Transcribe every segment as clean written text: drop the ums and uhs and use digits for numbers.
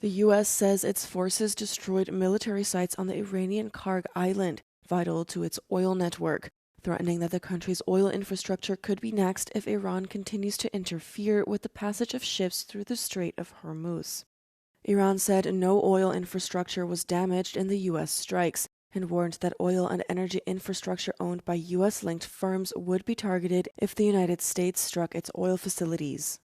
The U.S. says its forces destroyed military sites on the Iranian Karg Island, vital to its oil network, threatening that the country's oil infrastructure could be next if Iran continues to interfere with the passage of ships through the Strait of Hormuz. Iran said no oil infrastructure was damaged in the U.S. strikes and warned that oil and energy infrastructure owned by U.S.-linked firms would be targeted if the United States struck its oil facilities.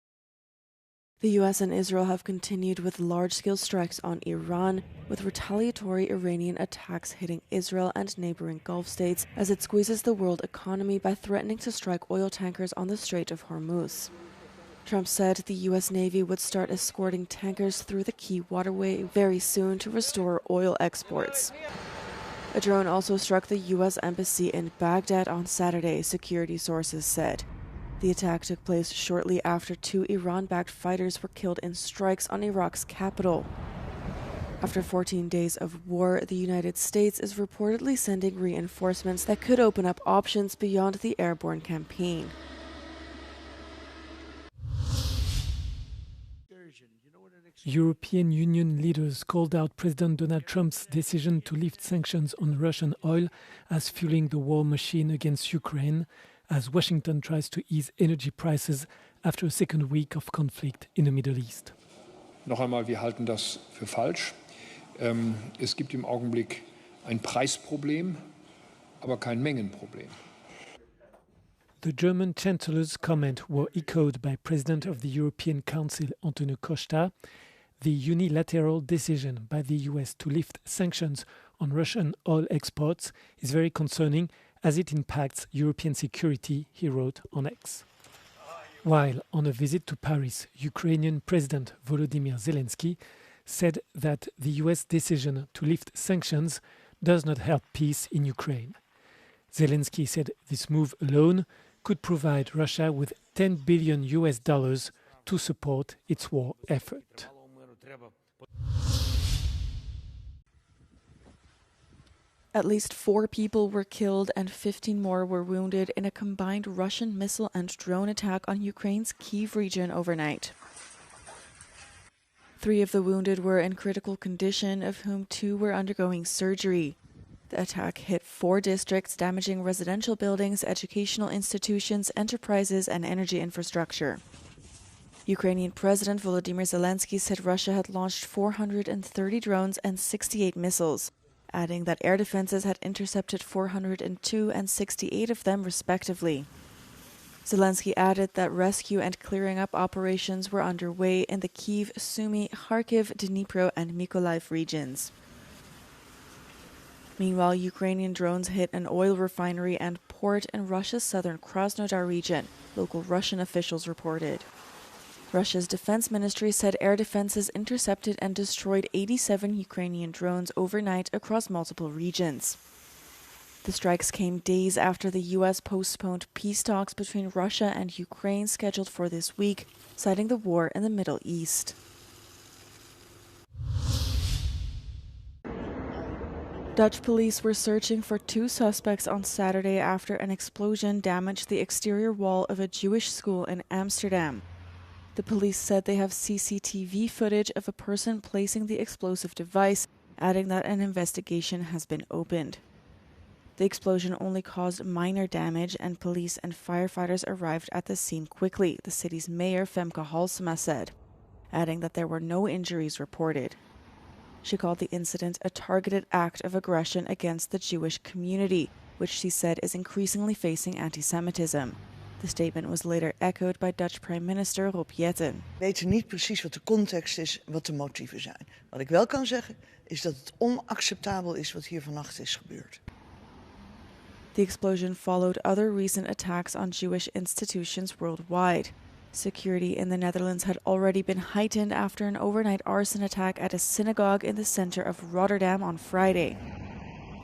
The U.S. and Israel have continued with large-scale strikes on Iran, with retaliatory Iranian attacks hitting Israel and neighboring Gulf states as it squeezes the world economy by threatening to strike oil tankers on the Strait of Hormuz. Trump said the U.S. Navy would start escorting tankers through the key waterway very soon to restore oil exports. A drone also struck the U.S. Embassy in Baghdad on Saturday, security sources said. The attack took place shortly after 2 Iran-backed fighters were killed in strikes on Iraq's capital. After 14 days of war, the United States is reportedly sending reinforcements that could open up options beyond the airborne campaign. European Union leaders called out President Donald Trump's decision to lift sanctions on Russian oil as fueling the war machine against Ukraine, as Washington tries to ease energy prices after a second week of conflict in the Middle East. Noch einmal, wir halten das für falsch. Es gibt im Augenblick ein Preisproblem, aber kein Mengenproblem. The German Chancellor's comment were echoed by President of the European Council, Antonio Costa. The unilateral decision by the US to lift sanctions on Russian oil exports is very concerning as it impacts European security, he wrote on X. While on a visit to Paris, Ukrainian President Volodymyr Zelensky said that the US decision to lift sanctions does not help peace in Ukraine. Zelensky said this move alone could provide Russia with $10 billion to support its war effort. At least 4 people were killed and 15 more were wounded in a combined Russian missile and drone attack on Ukraine's Kyiv region overnight. 3 of the wounded were in critical condition, of whom 2 were undergoing surgery. The attack hit 4 districts, damaging residential buildings, educational institutions, enterprises, and energy infrastructure. Ukrainian President Volodymyr Zelensky said Russia had launched 430 drones and 68 missiles, adding that air defenses had intercepted 402 and 68 of them respectively. Zelensky added that rescue and clearing up operations were underway in the Kyiv, Sumy, Kharkiv, Dnipro, and Mykolaiv regions. Meanwhile, Ukrainian drones hit an oil refinery and port in Russia's southern Krasnodar region, local Russian officials reported. Russia's defense ministry said air defenses intercepted and destroyed 87 Ukrainian drones overnight across multiple regions. The strikes came days after the U.S. postponed peace talks between Russia and Ukraine scheduled for this week, citing the war in the Middle East. Dutch police were searching for 2 suspects on Saturday after an explosion damaged the exterior wall of a Jewish school in Amsterdam. The police said they have CCTV footage of a person placing the explosive device, adding that an investigation has been opened. The explosion only caused minor damage, and police and firefighters arrived at the scene quickly, the city's mayor Femke Halsema said, adding that there were no injuries reported. She called the incident a targeted act of aggression against the Jewish community, which she said is increasingly facing anti-Semitism. The statement was later echoed by Dutch Prime Minister Rob Jetten. We weten niet precies wat de context is, wat de motieven zijn. Wat ik wel kan zeggen is dat het onacceptabel is wat hier vannacht is gebeurd. The explosion followed other recent attacks on Jewish institutions worldwide. Security in the Netherlands had already been heightened after an overnight arson attack at a synagogue in the center of Rotterdam on Friday.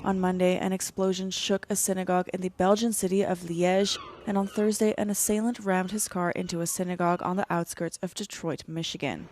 On Monday, an explosion shook a synagogue in the Belgian city of Liège, and on Thursday, an assailant rammed his car into a synagogue on the outskirts of Detroit, Michigan.